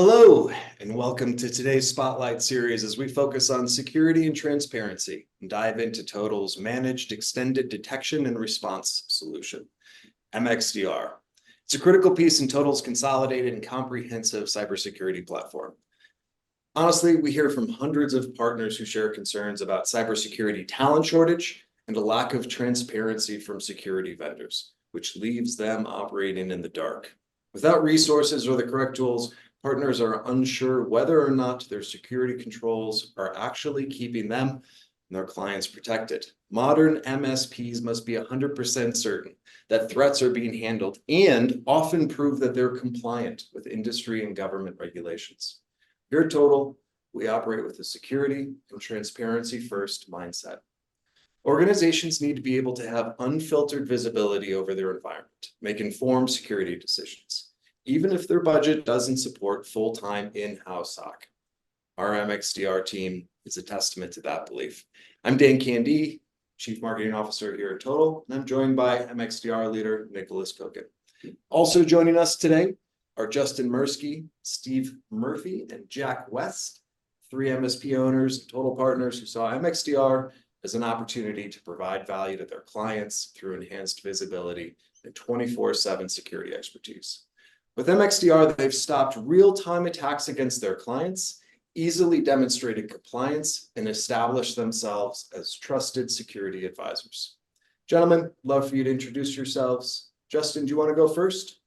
Hello, and welcome to today's Spotlight series as we focus on security and transparency and dive into Total's Managed Extended Detection and Response solution, MXDR. It's a critical piece in Total's consolidated and comprehensive cybersecurity platform. Honestly, we hear from hundreds of partners who share concerns about cybersecurity talent shortage and a lack of transparency from security vendors, which leaves them operating in the dark. Without resources or the correct tools, partners are unsure whether or not their security controls are actually keeping them and their clients protected. Modern MSPs must be 100% certain that threats are being handled and often prove that they're compliant with industry and government regulations. Here at Total, we operate with a security and transparency first mindset. Organizations need to be able to have unfiltered visibility over their environment, make informed security decisions, even if their budget doesn't support full-time in-house SOC. Our MXDR team is a testament to that belief. I'm Dan Candy, Chief Marketing Officer here at Total, and I'm joined by MXDR leader Nicholas Kogan. Also joining us today are Justin Mirsky, Steve Murphy, and Jack West, three MSP owners and Total partners who saw MXDR as an opportunity to provide value to their clients through enhanced visibility and 24/7 security expertise. With MXDR, they've stopped real-time attacks against their clients, easily demonstrated compliance, and established themselves as trusted security advisors. Gentlemen, love for you to introduce yourselves. Justin, do you want to go first?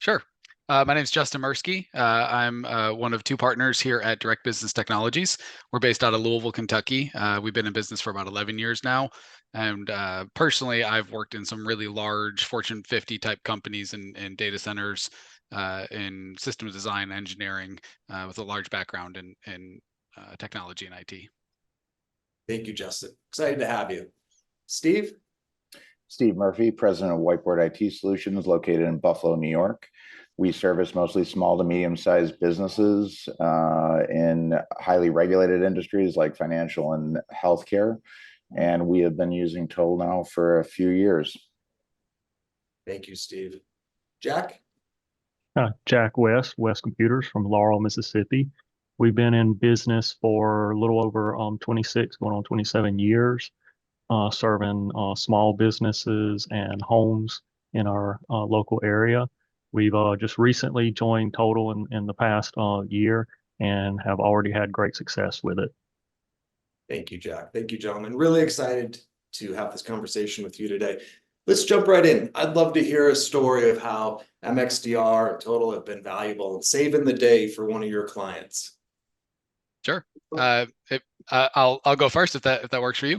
Sure. My name is Justin Mirsky. I'm one of two partners here at Direct Business Technologies. We're based out of Louisville, Kentucky. We've been in business for about 11 years now. And personally, I've worked in some really large Fortune 50 type companies and data centers in systems design, engineering, with a large background in technology and IT. Thank you, Justin. Excited to have you. Steve? Steve Murphy, President of Whiteboard IT Solutions, located in Buffalo, New York. We service mostly small to medium-sized businesses in highly regulated industries like financial and healthcare. And we have been using Total now for a few years. Thank you, Steve. Jack? Jack West, West Computers from Laurel, Mississippi. We've been in business for a little over 26, going on 27 years, serving small businesses and homes in our local area. We've just recently joined Total in the past year and have already had great success with it. Thank you, Jack. Thank you, gentlemen. Really excited to have this conversation with you today. Let's jump right in. I'd love to hear a story of how MXDR and Total have been valuable in saving the day for one of your clients. Sure. I'll go first if that works for you.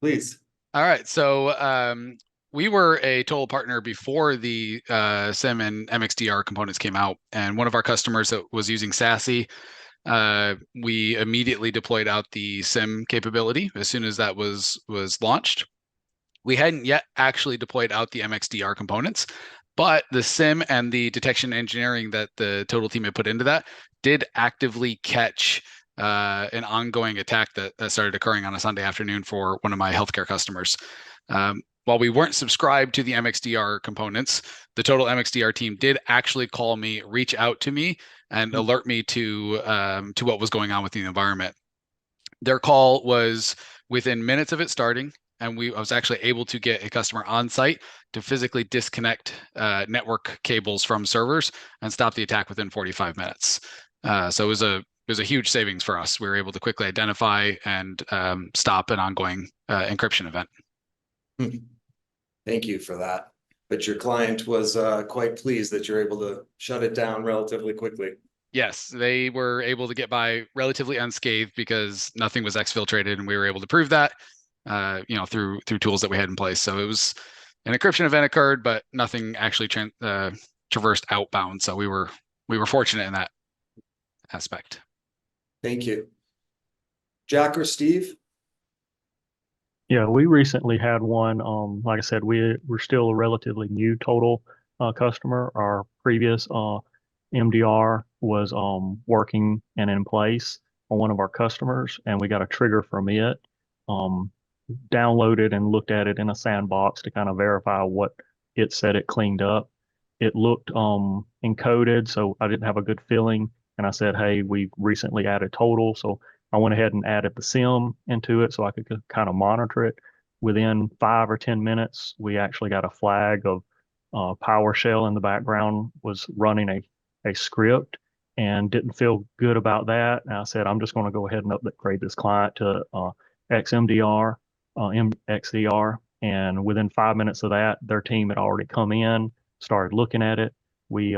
Please. All right. So we were a Total partner before the SIM and MXDR components came out, and one of our customers that was using SASE, we immediately deployed out the SIM capability as soon as that was launched. We hadn't yet actually deployed out the MXDR components, but the SIM and the detection engineering that the Total team had put into that did actively catch an ongoing attack that started occurring on a Sunday afternoon for one of my healthcare customers. While we weren't subscribed to the MXDR components, the Total MXDR team did actually call me, reach out to me, and alert me to what was going on with the environment. Their call was within minutes of it starting, and I was actually able to get a customer on site to physically disconnect network cables from servers and stop the attack within 45 minutes. So it was a huge savings for us. We were able to quickly identify and stop an ongoing encryption event. Thank you for that. But your client was quite pleased that you're able to shut it down relatively quickly. Yes, they were able to get by relatively unscathed because nothing was exfiltrated, and we were able to prove that, through tools that we had in place. So it was an encryption event occurred, but nothing actually traversed outbound. So we were fortunate in that aspect. Thank you. Jack or Steve? Yeah, we recently had one. Like I said, we're still a relatively new Total customer. Our previous MDR was working and in place on one of our customers, and we got a trigger from it. Downloaded and looked at it in a sandbox to kind of verify what it said it cleaned up. it looked encoded, so I didn't have a good feeling. And I said, hey, we recently added Total, so I went ahead and added the SIM into it so I could kind of monitor it. Within 5 or 10 minutes, we actually got a flag of PowerShell in the background was running a script and didn't feel good about that. And I said, I'm just going to go ahead and upgrade this client to XMDR, MXDR. And within 5 minutes of that, their team had already come in, started looking at it. We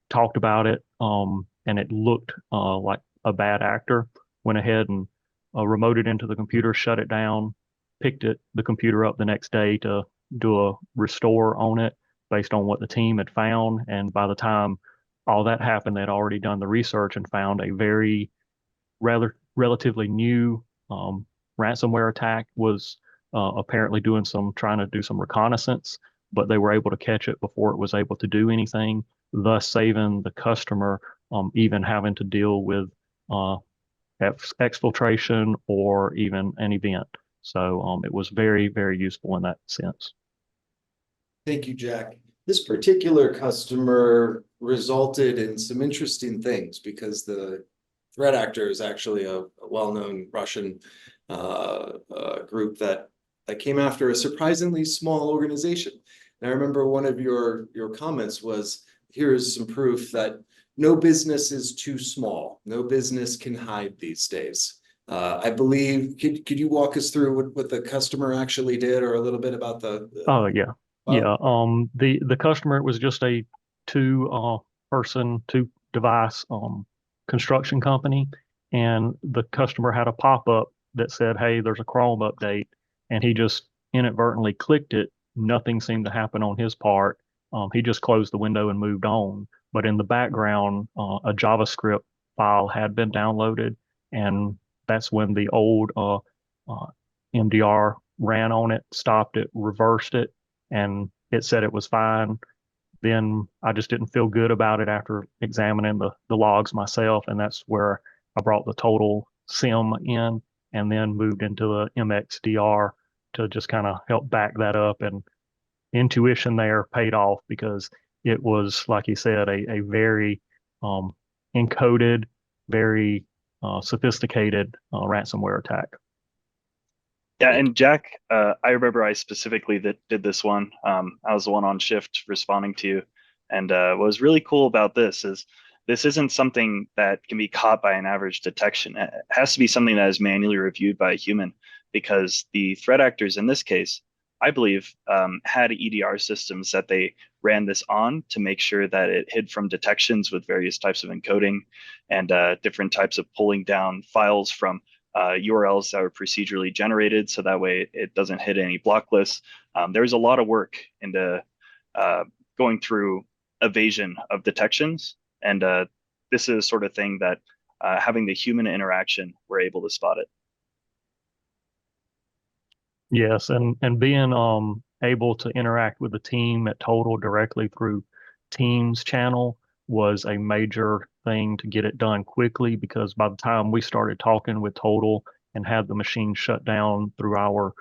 talked about it, and it looked like a bad actor. Went ahead and remoted into the computer, shut it down, picked the computer up the next day to do a restore on it based on what the team had found. And by the time all that happened, they'd already done the research and found a very relatively new ransomware attack was apparently trying to do some reconnaissance, but they were able to catch it before it was able to do anything, thus saving the customer even having to deal with exfiltration or even an event. So it was very, very useful in that sense. Thank you, Jack. This particular customer resulted in some interesting things because the threat actor is actually a well-known Russian group that came after a surprisingly small organization. And I remember one of your comments was, here's some proof that no business is too small. No business can hide these days. I believe, could you walk us through what the customer actually did, or a little bit about Oh yeah. Yeah. The customer, it was just a two device construction company, and the customer had a pop-up that said, hey, there's a Chrome update, and he just inadvertently clicked it. Nothing seemed to happen on his part. He just closed the window and moved on. But in the background, a JavaScript file had been downloaded, and that's when the old MDR ran on it, stopped it, reversed it, and it said it was fine. Then I just didn't feel good about it after examining the logs myself, and that's where I brought the Total SIM in and then moved into the MXDR to just kind of help back that up. And intuition there paid off because it was, like you said, a very encoded, very sophisticated ransomware attack. Yeah, and Jack, I remember I specifically did this one. I was the one on shift responding to you. And what was really cool about this is this isn't something that can be caught by an average detection. It has to be something that is manually reviewed by a human, because the threat actors in this case, I believe, had EDR systems that they ran this on to make sure that it hid from detections with various types of encoding and different types of pulling down files from URLs that were procedurally generated, so that way it doesn't hit any block lists. There's a lot of work into going through evasion of detections, and this is the sort of thing that having the human interaction, we're able to spot it. Yes, and being able to interact with the team at Total directly through Teams channel was a major thing to get it done quickly, because by the time we started talking with Total and had the machine shut down through our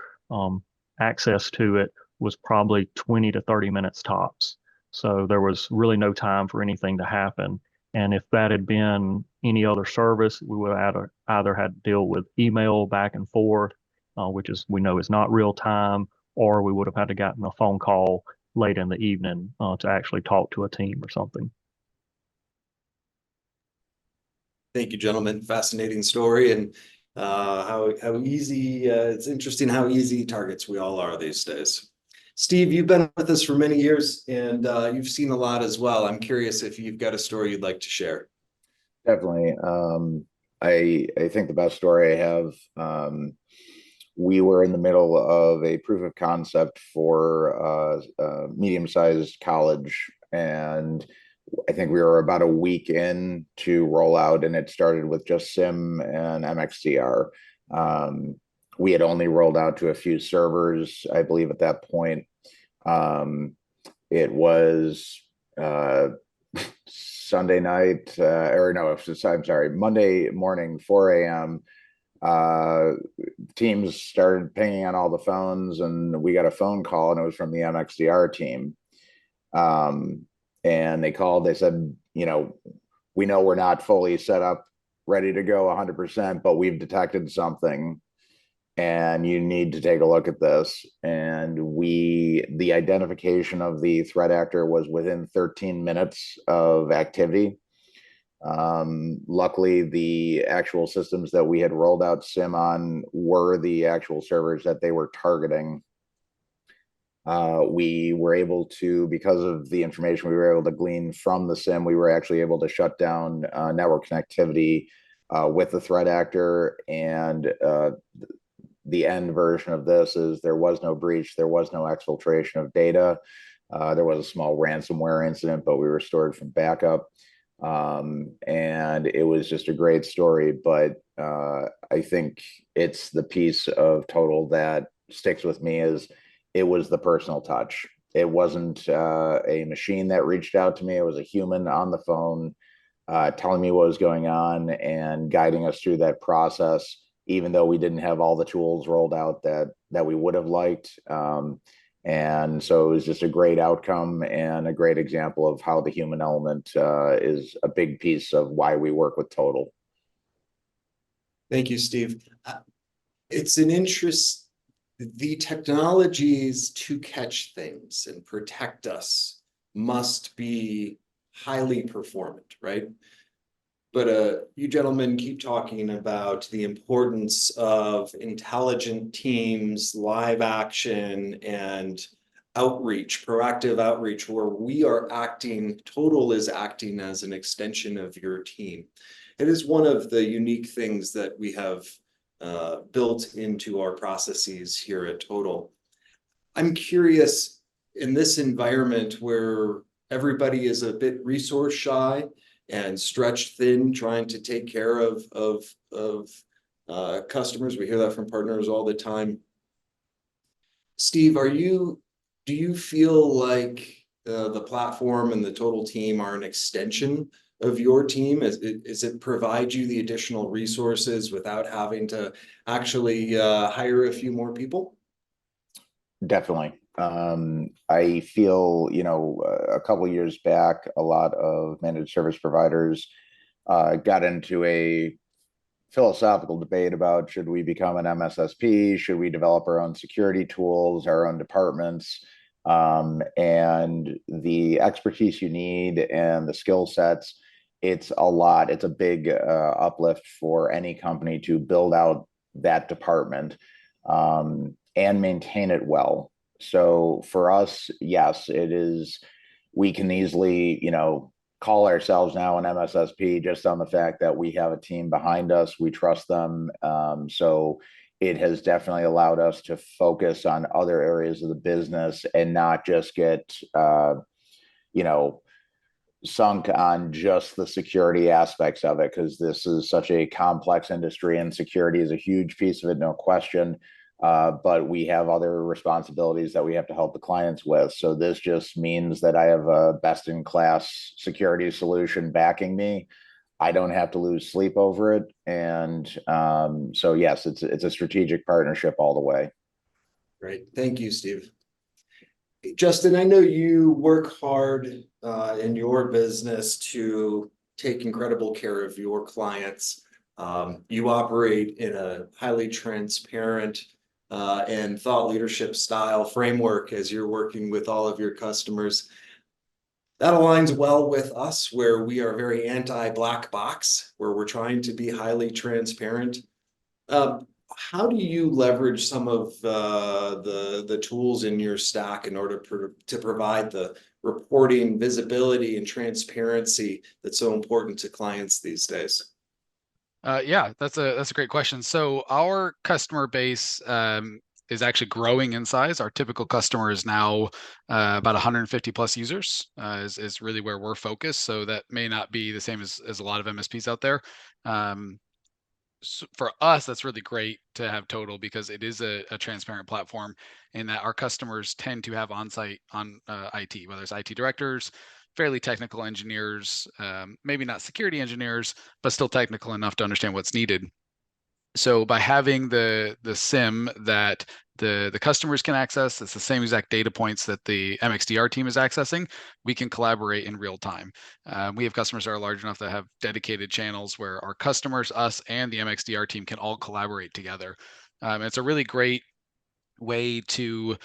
access to it was probably 20 to 30 minutes tops. So there was really no time for anything to happen. And if that had been any other service, we would have either had to deal with email back and forth, which we know is not real time, or we would have had to gotten a phone call late in the evening to actually talk to a team or something. Thank you, gentlemen. Fascinating story, and how easy, it's interesting how easy targets we all are these days. Steve, you've been with us for many years, and you've seen a lot as well. I'm curious if you've got a story you'd like to share. Definitely. I think the best story I have, we were in the middle of a proof of concept for a medium-sized college, and I think we were about a week in to roll out, and it started with just SIM and MXDR. We had only rolled out to a few servers, I believe, at that point. It was Sunday night, or no, I'm sorry, Monday morning, 4 a.m. Teams started pinging on all the phones, and we got a phone call, and it was from the MXDR team. And they called, they said, you know, we know we're not fully set up, ready to go 100%, but we've detected something and you need to take a look at this. And the identification of the threat actor was within 13 minutes of activity. Luckily, the actual systems that we had rolled out SIM on were the actual servers that they were targeting. We were able to, because of the information we were able to glean from the SIM, we were actually able to shut down network connectivity with the threat actor. And the end version of this is there was no breach, there was no exfiltration of data. There was a small ransomware incident, but we restored from backup. And it was just a great story. But I think it's the piece of Total that sticks with me is it was the personal touch. It wasn't a machine that reached out to me. It was a human on the phone telling me what was going on and guiding us through that process, even though we didn't have all the tools rolled out that we would have liked. And so it was just a great outcome and a great example of how the human element is a big piece of why we work with Total. Thank you, Steve. It's an interest. The technologies to catch things and protect us must be highly performant, right? But you gentlemen keep talking about the importance of intelligent teams, live action, and outreach, proactive outreach, where we are acting, Total is acting as an extension of your team. It is one of the unique things that we have built into our processes here at Total. I'm curious, in this environment where everybody is a bit resource shy and stretched thin, trying to take care of customers, we hear that from partners all the time. Steve, do you feel like the platform and the Total team are an extension of your team? Is it provide you the additional resources without having to actually hire a few more people? Definitely. I feel, a couple of years back, a lot of managed service providers got into a philosophical debate about should we become an MSSP? Should we develop our own security tools, our own departments? And the expertise you need and the skill sets, it's a lot. It's a big uplift for any company to build out that department and maintain it well. So for us, yes, it is. We can easily, call ourselves now an MSSP just on the fact that we have a team behind us. We trust them. So it has definitely allowed us to focus on other areas of the business and not just get, sunk on just the security aspects of it, because this is such a complex industry and security is a huge piece of it, no question. But we have other responsibilities that we have to help the clients with. So this just means that I have a best-in-class security solution backing me. I don't have to lose sleep over it. And so, yes, it's a strategic partnership all the way. Great. Thank you, Steve. Justin, I know you work hard in your business to take incredible care of your clients. You operate in a highly transparent and thought leadership style framework as you're working with all of your customers. That aligns well with us, where we are very anti-black box, where we're trying to be highly transparent. How do you leverage some of the tools in your stack in order to provide the reporting, visibility, and transparency that's so important to clients these days? Yeah, that's a great question. So our customer base is actually growing in size. Our typical customer is now about 150 plus users is really where we're focused. So that may not be the same as a lot of MSPs out there. So for us, that's really great to have Total, because it is a transparent platform in that our customers tend to have on-site IT, whether it's IT directors, fairly technical engineers, maybe not security engineers, but still technical enough to understand what's needed. So by having the SIM that the customers can access. It's the same exact data points that the MXDR team is accessing. We can collaborate in real time. We have customers that are large enough that have dedicated channels where our customers, us, and the MXDR team can all collaborate together. It's a really great way to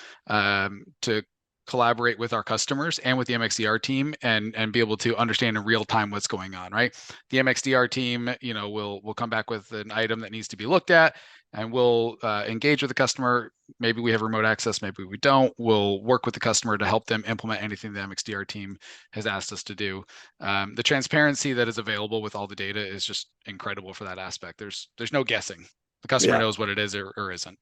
collaborate with our customers and with the MXDR team and be able to understand in real time what's going on, right? The MXDR team, will come back with an item that needs to be looked at, and we'll engage with the customer. Maybe we have remote access, maybe we don't. We'll work with the customer to help them implement anything the MXDR team has asked us to do. The transparency that is available with all the data is just incredible for that aspect. There's no guessing. The customer knows what it is or isn't.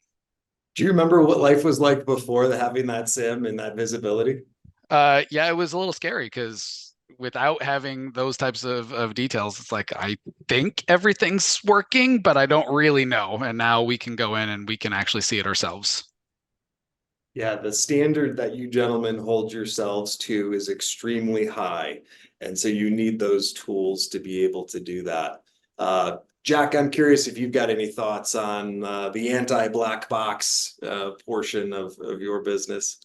Do you remember what life was like before having that SIM and that visibility? Yeah, it was a little scary because without having those types of details, it's like, I think everything's working, but I don't really know. And now we can go in and we can actually see it ourselves. Yeah, the standard that you gentlemen hold yourselves to is extremely high. And so you need those tools to be able to do that. Jack, I'm curious if you've got any thoughts on the anti-black box portion of your business.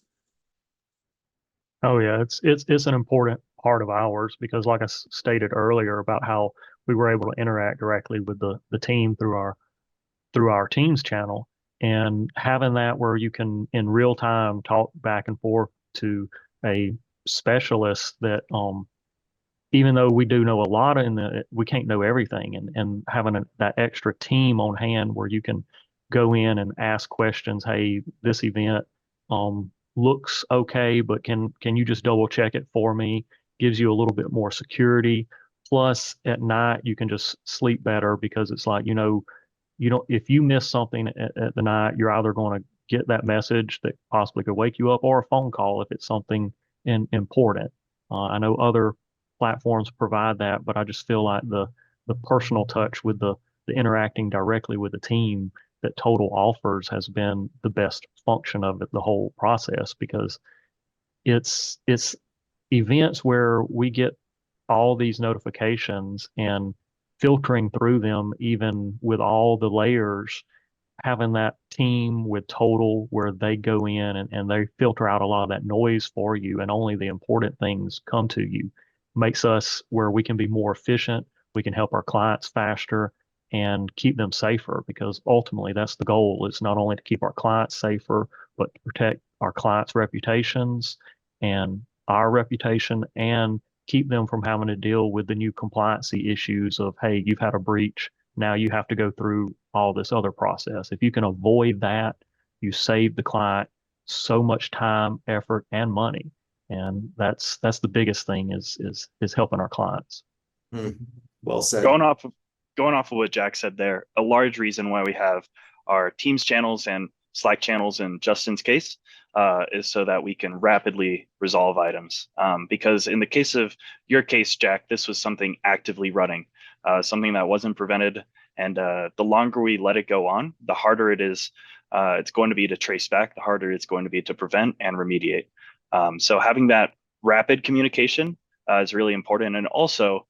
Oh yeah, it's an important part of ours because, like I stated earlier, about how we were able to interact directly with the team through our Teams channel, and having that where you can in real time talk back and forth to a specialist that even though we do know a lot we can't know everything, and having that extra team on hand where you can go in and ask questions. Hey, this event looks okay, but can you just double check it for me? Gives you a little bit more security. Plus, at night you can just sleep better because it's like, you don't, if you miss something at the night, you're either going to get that message that possibly could wake you up, or a phone call if it's something important. I know other platforms provide that, but I just feel like the personal touch with the interacting directly with the team that Total offers has been the best function of it, the whole process, because it's events where we get all these notifications, and filtering through them, even with all the layers, having that team with Total where they go in and they filter out a lot of that noise for you, and only the important things come to you, makes us where we can be more efficient. We can help our clients faster and keep them safer, because ultimately that's the goal. It's not only to keep our clients safer, but to protect our clients' reputations and our reputation, and keep them from having to deal with the new compliancy issues of, hey, you've had a breach, now you have to go through all this other process. If you can avoid that, you save the client so much time, effort, and money. And that's the biggest thing is helping our clients. Well said. Going off of what Jack said there, a large reason why we have our Teams channels and Slack channels in Justin's case is so that we can rapidly resolve items. Because in the case of your case, Jack, this was something actively running, something that wasn't prevented. And the longer we let it go on, the harder it is. It's going to be to trace back, the harder it's going to be to prevent and remediate. So having that rapid communication is really important. And also,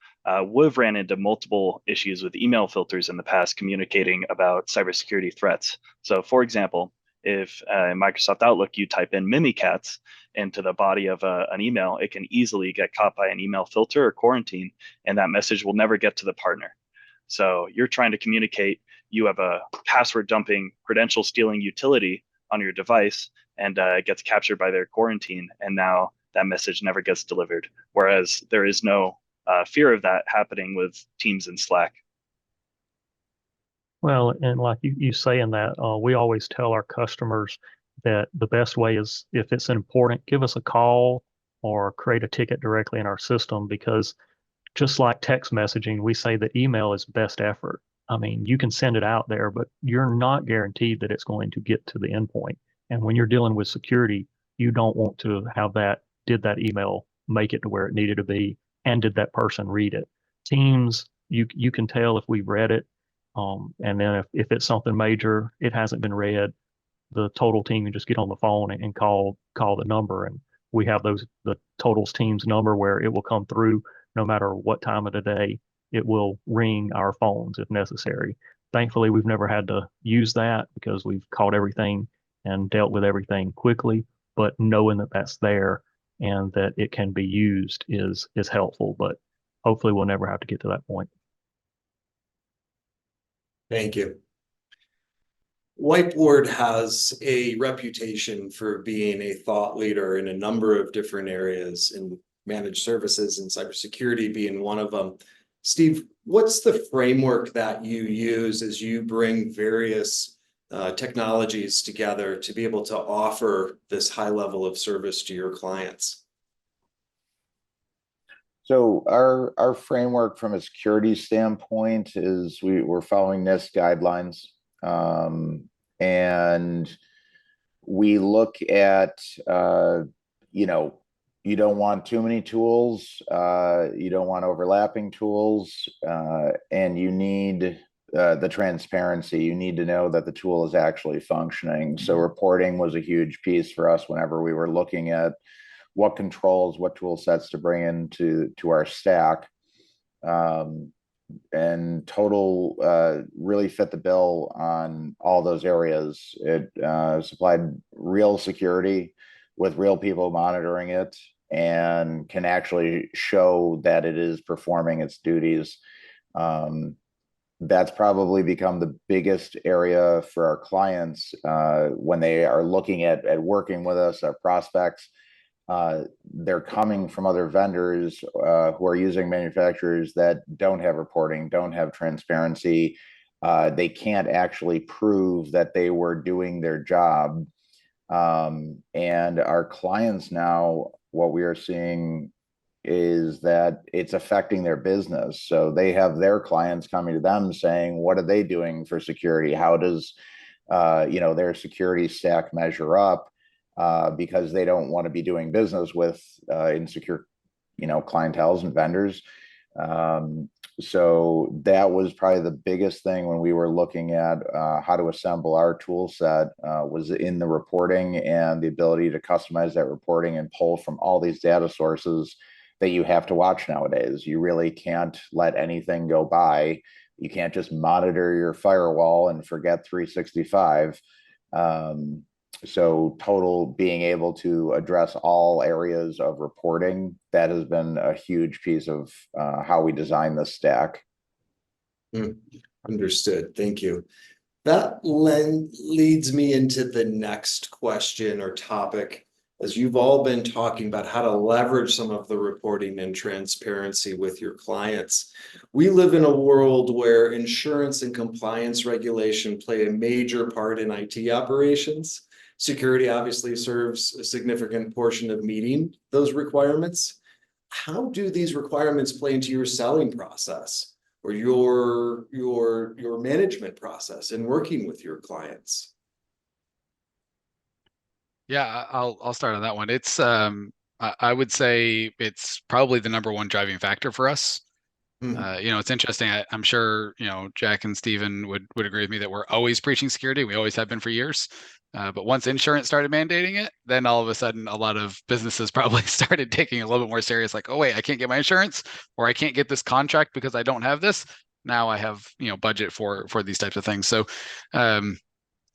we've ran into multiple issues with email filters in the past communicating about cybersecurity threats. So for example, if in Microsoft Outlook, you type in Mimikatz into the body of an email, it can easily get caught by an email filter or quarantine, and that message will never get to the partner. So you're trying to communicate, you have a password dumping, credential stealing utility on your device, and it gets captured by their quarantine, and now that message never gets delivered. Whereas there is no fear of that happening with Teams and Slack. Well, and like you saying that, we always tell our customers that the best way is, if it's important, give us a call or create a ticket directly in our system, because just like text messaging, we say that email is best effort. I mean, you can send it out there, but you're not guaranteed that it's going to get to the endpoint. And when you're dealing with security, you don't want to have that, did that email make it to where it needed to be? And did that person read it? Teams, you can tell if we've read it. And then if it's something major, it hasn't been read, the Total team can just get on the phone and call the number. And we have the Total's team's number where it will come through no matter what time of the day. It will ring our phones if necessary. Thankfully, we've never had to use that because we've caught everything and dealt with everything quickly, but knowing that that's there and that it can be used is helpful. But hopefully we'll never have to get to that point. Thank you. Whiteboard has a reputation for being a thought leader in a number of different areas, in managed services and cybersecurity being one of them. Steve, what's the framework that you use as you bring various technologies together to be able to offer this high level of service to your clients? So our framework from a security standpoint is we're following NIST guidelines. And we look at, you know, you don't want too many tools, you don't want overlapping tools, and you need the transparency. You need to know that the tool is actually functioning. So reporting was a huge piece for us whenever we were looking at what controls, what tool sets to bring into our stack. And Total really fit the bill on all those areas. It supplied real security with real people monitoring it and can actually show that it is performing its duties. That's probably become the biggest area for our clients when they are looking at working with us, our prospects. They're coming from other vendors who are using manufacturers that don't have reporting, don't have transparency. They can't actually prove that they were doing their job. And our clients now, what we are seeing is that it's affecting their business. So they have their clients coming to them saying, what are they doing for security? How does their security stack measure up? Because they don't want to be doing business with insecure, clienteles and vendors. So that was probably the biggest thing when we were looking at how to assemble our tool set was in the reporting and the ability to customize that reporting and pull from all these data sources that you have to watch nowadays. You really can't let anything go by. You can't just monitor your firewall and forget 365. So Total being able to address all areas of reporting, that has been a huge piece of how we design the stack. Understood. Thank you. That leads me into the next question or topic, as you've all been talking about how to leverage some of the reporting and transparency with your clients. We live in a world where insurance and compliance regulation play a major part in IT operations. Security obviously serves a significant portion of meeting those requirements. How do these requirements play into your selling process or your management process in working with your clients? Yeah, I'll start on that one. It's I would say it's probably the number one driving factor for us. It's interesting. I'm sure, Jack and Steven would agree with me that we're always preaching security. We always have been for years. But once insurance started mandating it, then all of a sudden, a lot of businesses probably started taking it a little bit more serious. Like, oh, wait, I can't get my insurance, or I can't get this contract because I don't have this. Now I have, budget for these types of things. So,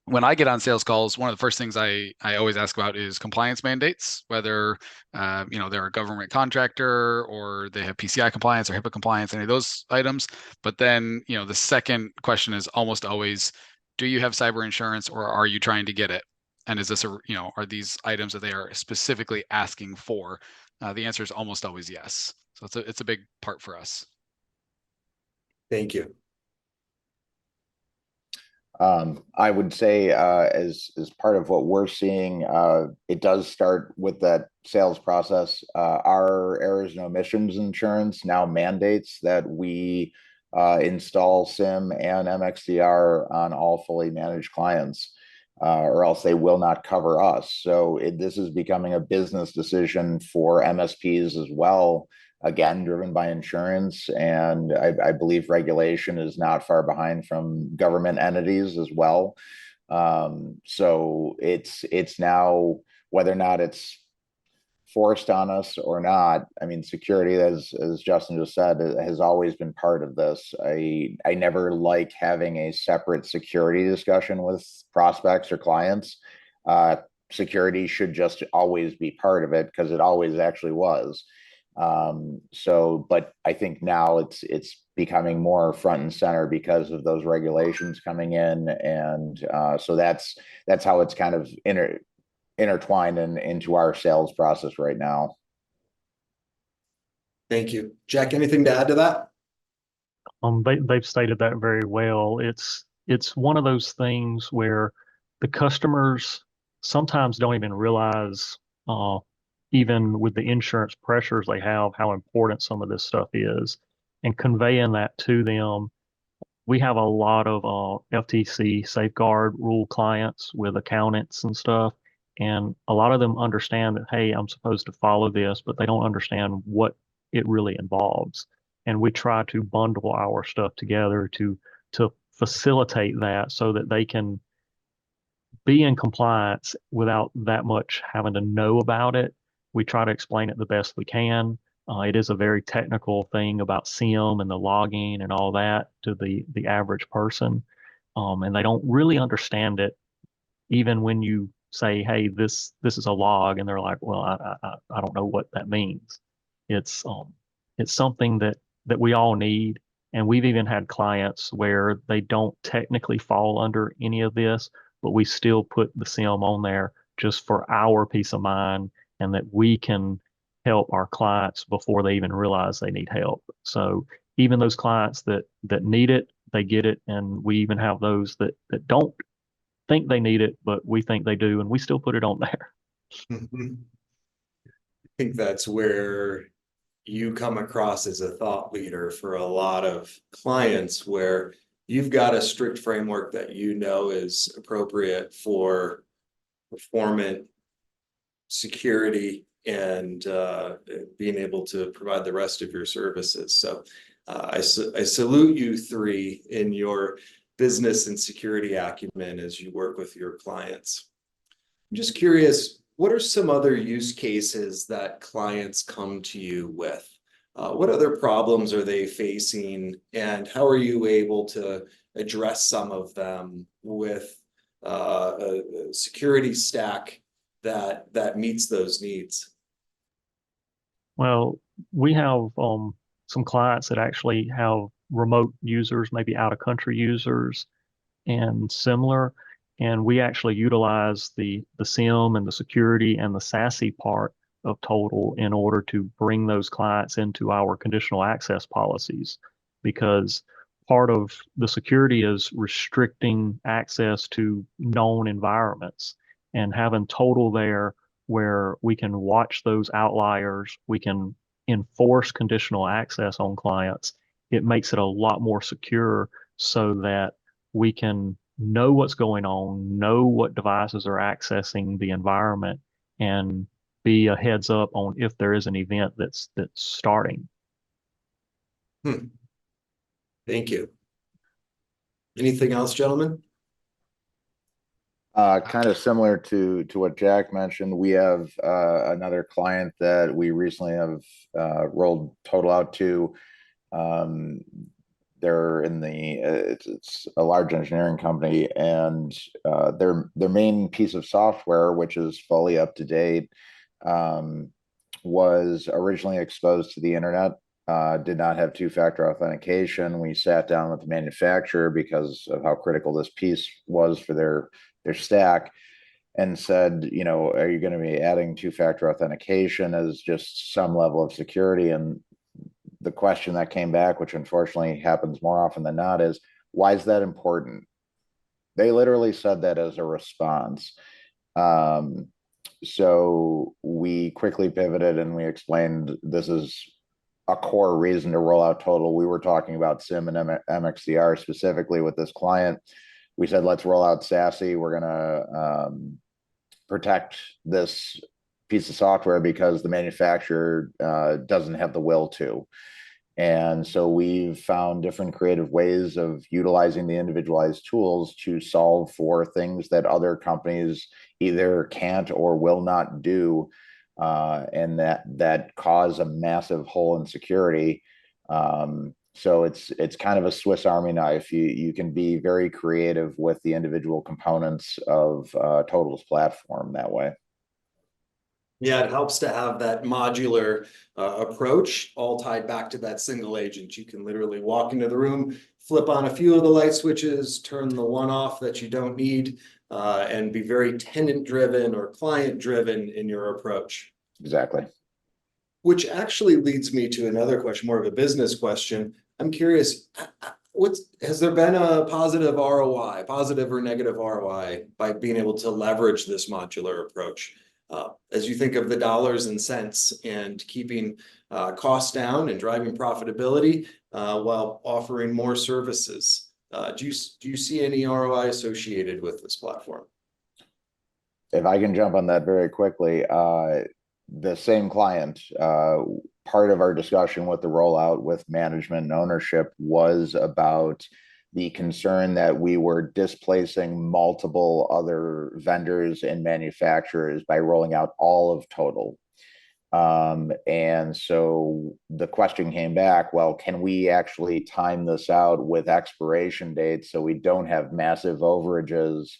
when I get on sales calls, one of the first things I always ask about is compliance mandates, whether they're a government contractor or they have PCI compliance or HIPAA compliance, any of those items. But then, the second question is almost always, do you have cyber insurance or are you trying to get it? And is this are these items that they are specifically asking for? The answer is almost always yes. So it's a big part for us. Thank you. I would say as part of what we're seeing, it does start with that sales process. Our errors and omissions insurance now mandates that we install SIM and MXDR on all fully managed clients, or else they will not cover us. So this is becoming a business decision for MSPs as well, again, driven by insurance. And I believe regulation is not far behind from government entities as well. So it's now, whether or not it's forced on us or not, I mean, security, as Justin just said, has always been part of this. I never like having a separate security discussion with prospects or clients. security should just always be part of it, because it always actually was. But I think now it's becoming more front and center because of those regulations coming in, and so that's how it's kind of intertwined into our sales process right now. Thank you. Jack, anything to add to that? They've stated that very well. It's one of those things where the customers sometimes don't even realize, even with the insurance pressures they have, how important some of this stuff is. And conveying that to them, we have a lot of FTC safeguard rule clients with accountants and stuff. And a lot of them understand that, hey, I'm supposed to follow this, but they don't understand what it really involves. And we try to bundle our stuff together to facilitate that so that they can be in compliance without that much having to know about it. We try to explain it the best we can. It is a very technical thing about SIM and the logging and all that to the average person, and they don't really understand it. Even when you say, "Hey, this is a log," and they're like, "Well, I don't know what that means." It's something that we all need, and we've even had clients where they don't technically fall under any of this, but we still put the SIM on there just for our peace of mind, and that we can help our clients before they even realize they need help. So even those clients that need it, they get it, and we even have those that don't think they need it, but we think they do, and we still put it on there. I think that's where you come across as a thought leader for a lot of clients, where you've got a strict framework that you know is appropriate for performant security and being able to provide the rest of your services. So I salute you three in your business and security acumen as you work with your clients. I'm just curious, what are some other use cases that clients come to you with? What other problems are they facing, and how are you able to address some of them with a security stack that meets those needs? Well, we have some clients that actually have remote users, maybe out of country users and similar. And we actually utilize the SIM and the security and the SASE part of Total in order to bring those clients into our conditional access policies, because part of the security is restricting access to known environments, and having Total there where we can watch those outliers, we can enforce conditional access on clients. It makes it a lot more secure so that we can know what's going on, know what devices are accessing the environment, and be a heads up on if there is an event that's starting. Thank you. Anything else, gentlemen? Kind of similar to what Jack mentioned, we have another client that we recently have rolled Total out to. They're in it's a large engineering company, and their main piece of software, which is fully up to date, was originally exposed to the internet. Did not have two-factor authentication. We sat down with the manufacturer because of how critical this piece was for their stack, and said, you know, are you going to be adding two-factor authentication as just some level of security? And the question that came back, which unfortunately happens more often than not, is, why is that important? They literally said that as a response. So we quickly pivoted and we explained this is a core reason to roll out Total. We were talking about SIM and MXDR specifically with this client. We said, let's roll out SASE. We're going to protect this piece of software because the manufacturer doesn't have the will to. And so we've found different creative ways of utilizing the individualized tools to solve for things that other companies either can't or will not do, and that cause a massive hole in security. So it's kind of a Swiss Army knife. You can be very creative with the individual components of Total's platform that way. Yeah, it helps to have that modular approach all tied back to that single agent. You can literally walk into the room, flip on a few of the light switches, turn the one off that you don't need, and be very tenant driven or client driven in your approach. Exactly. Which actually leads me to another question, more of a business question. I'm curious, has there been a positive ROI, positive or negative ROI by being able to leverage this modular approach? As you think of the dollars and cents and keeping costs down and driving profitability while offering more services, do you see any ROI associated with this platform? If I can jump on that very quickly, the same client, part of our discussion with the rollout with management and ownership was about the concern that we were displacing multiple other vendors and manufacturers by rolling out all of Total. And so the question came back, well, can we actually time this out with expiration dates so we don't have massive overages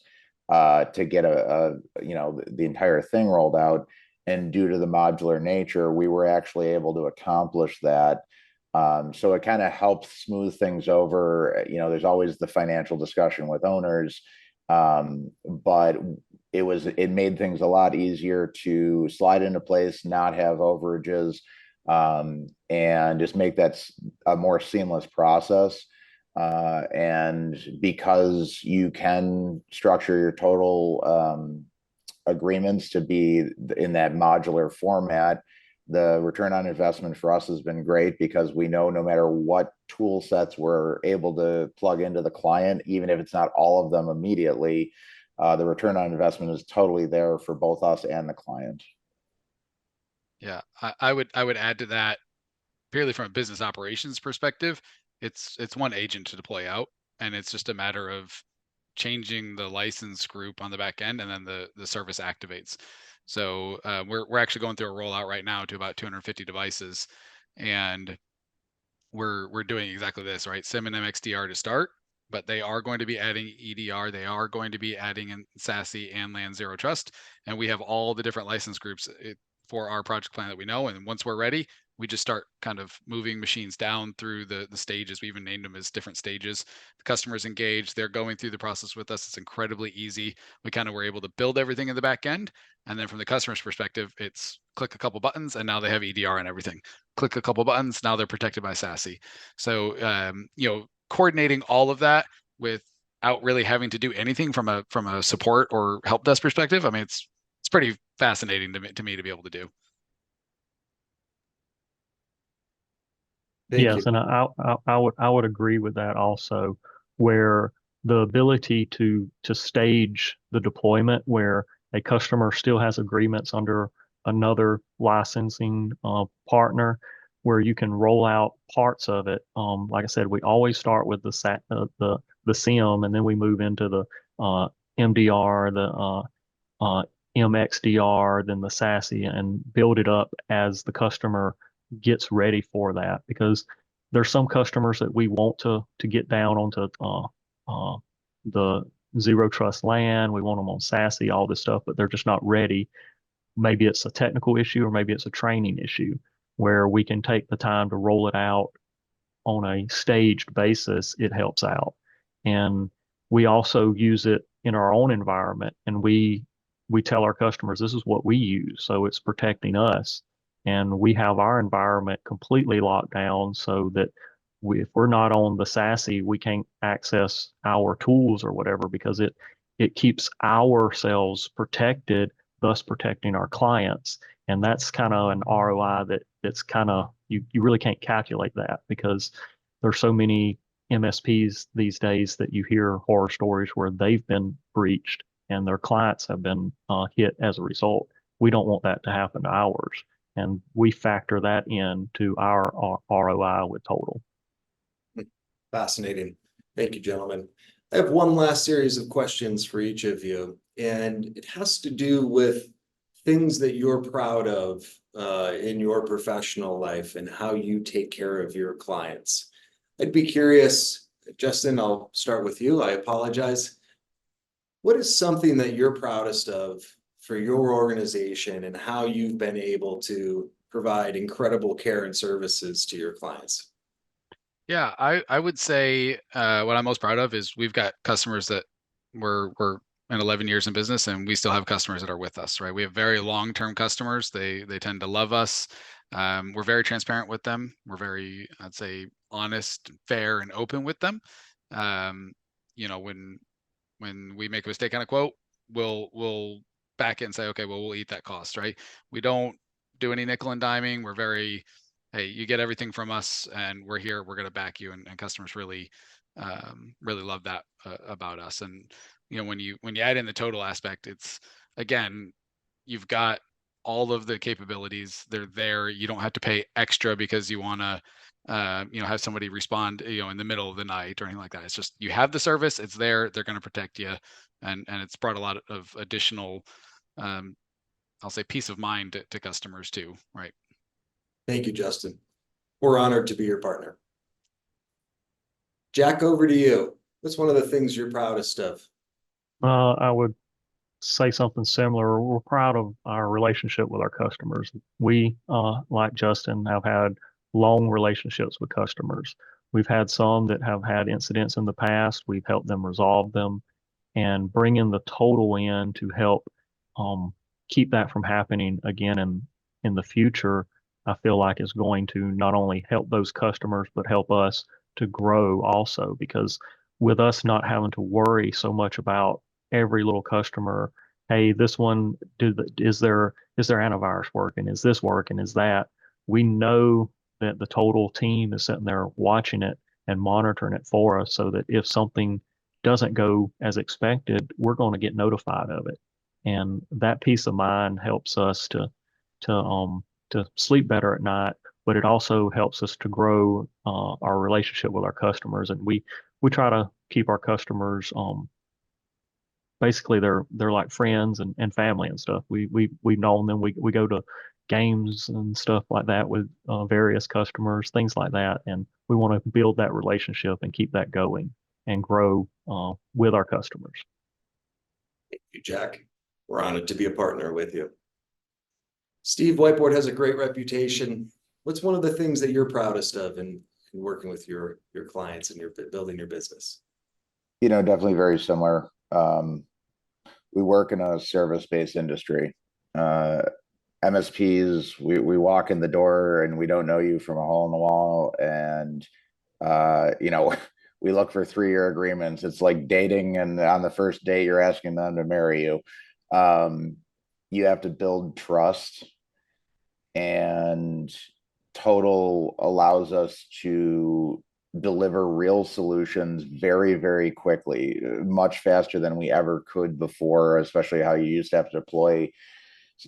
to get the entire thing rolled out? And due to the modular nature, we were actually able to accomplish that. So it kind of helps smooth things over. There's always the financial discussion with owners, but it made things a lot easier to slide into place, not have overages, and just make that a more seamless process. And because you can structure your Total agreements to be in that modular format, the return on investment for us has been great because we know no matter what tool sets we're able to plug into the client, even if it's not all of them immediately, the return on investment is totally there for both us and the client. Yeah, I would add to that, purely from a business operations perspective, it's one agent to deploy out, and it's just a matter of changing the license group on the back end, and then the service activates. So we're actually going through a rollout right now to about 250 devices, and we're doing exactly this, right? SIM and MXDR to start, but they are going to be adding EDR, they are going to be adding in SASE and LAN Zero Trust, and we have all the different license groups for our project plan that we know. And once we're ready, we just start kind of moving machines down through the stages. We even named them as different stages. The customers engaged, they're going through the process with us. It's incredibly easy. We kind of were able to build everything in the back end. And then from the customer's perspective, it's click a couple buttons and now they have EDR and everything. Click a couple buttons, now they're protected by SASE. So, coordinating all of that without really having to do anything from a support or help desk perspective, I mean, it's pretty fascinating to me to be able to do. Yes, and I would agree with that also, where the ability to stage the deployment where a customer still has agreements under another licensing partner, where you can roll out parts of it. Like I said, we always start with the SIM, and then we move into the MDR, the MXDR, then the SASE, and build it up as the customer gets ready for that. Because there's some customers that we want to get down onto the Zero Trust LAN. We want them on SASE, all this stuff, but they're just not ready. Maybe it's a technical issue or maybe it's a training issue where we can take the time to roll it out on a staged basis. It helps out. And we also use it in our own environment, and we tell our customers this is what we use, so it's protecting us. And we have our environment completely locked down so that if we're not on the SASE, we can't access our tools or whatever, because it keeps ourselves protected, thus protecting our clients. And that's kind of an ROI that's kind of, you really can't calculate that, because there's so many MSPs these days that you hear horror stories where they've been breached and their clients have been hit as a result. We don't want that to happen to ours, and we factor that into our ROI with Total. Fascinating. Thank you, gentlemen. I have one last series of questions for each of you, and it has to do with things that you're proud of in your professional life and how you take care of your clients. I'd be curious, Justin, I'll start with you. I apologize. What is something that you're proudest of for your organization and how you've been able to provide incredible care and services to your clients? Yeah, I would say what I'm most proud of is we've got customers that we're in 11 years in business, and we still have customers that are with us, right? We have very long-term customers. They tend to love us. We're very transparent with them. We're very, I'd say, honest, fair, and open with them. You know, when we make a mistake on a quote, we'll back it and say, okay, well, we'll eat that cost, right? We don't do any nickel and diming. We're very, hey, you get everything from us, and we're here. We're going to back you, and customers really, really love that about us. And you know, when you add in the total aspect, it's again, you've got all of the capabilities. They're there. You don't have to pay extra because you want to you know, have somebody respond, you know, in the middle of the night or anything like that. It's just you have the service, it's there, they're going to protect you, and it's brought a lot of additional, I'll say, peace of mind to customers too, right? Thank you, Justin. We're honored to be your partner. Jack, over to you. What's one of the things you're proudest of? I would say something similar. We're proud of our relationship with our customers. We, like Justin, have had long relationships with customers. We've had some that have had incidents in the past. We've helped them resolve them, and bringing the total in to help keep that from happening again in the future, I feel like is going to not only help those customers, but help us to grow also, because with us not having to worry so much about every little customer, hey, this one, is their antivirus working? Is this working? Is that? We know that the total team is sitting there watching it and monitoring it for us, so that if something doesn't go as expected, we're going to get notified of it. And that peace of mind helps us to sleep better at night, but it also helps us to grow our relationship with our customers. And we try to keep our customers basically they're like friends and family and stuff. We've known them. We go to games and stuff like that with various customers, things like that, and we want to build that relationship and keep that going and grow with our customers. Thank you, Jack. We're honored to be a partner with you. Steve, Whiteboard has a great reputation. What's one of the things that you're proudest of in working with your clients and building your business? You know, definitely very similar. We work in a service-based industry. MSPs, we walk in the door and we don't know you from a hole in the wall. And, you know, we look for 3-year agreements. It's like dating, and on the first date, you're asking them to marry you. You have to build trust, and Total allows us to deliver real solutions very, very quickly, much faster than we ever could before, especially how you used to have to deploy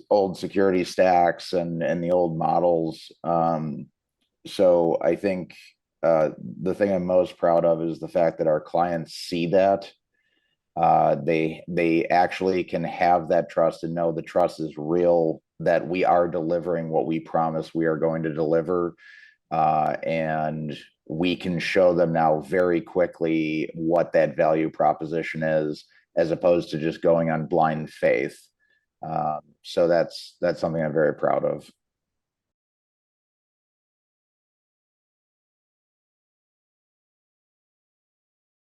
old security stacks and the old models. So I think the thing I'm most proud of is the fact that our clients see that. They actually can have that trust and know the trust is real, that we are delivering what we promise we are going to deliver. And we can show them now very quickly what that value proposition is, as opposed to just going on blind faith. So that's something I'm very proud of.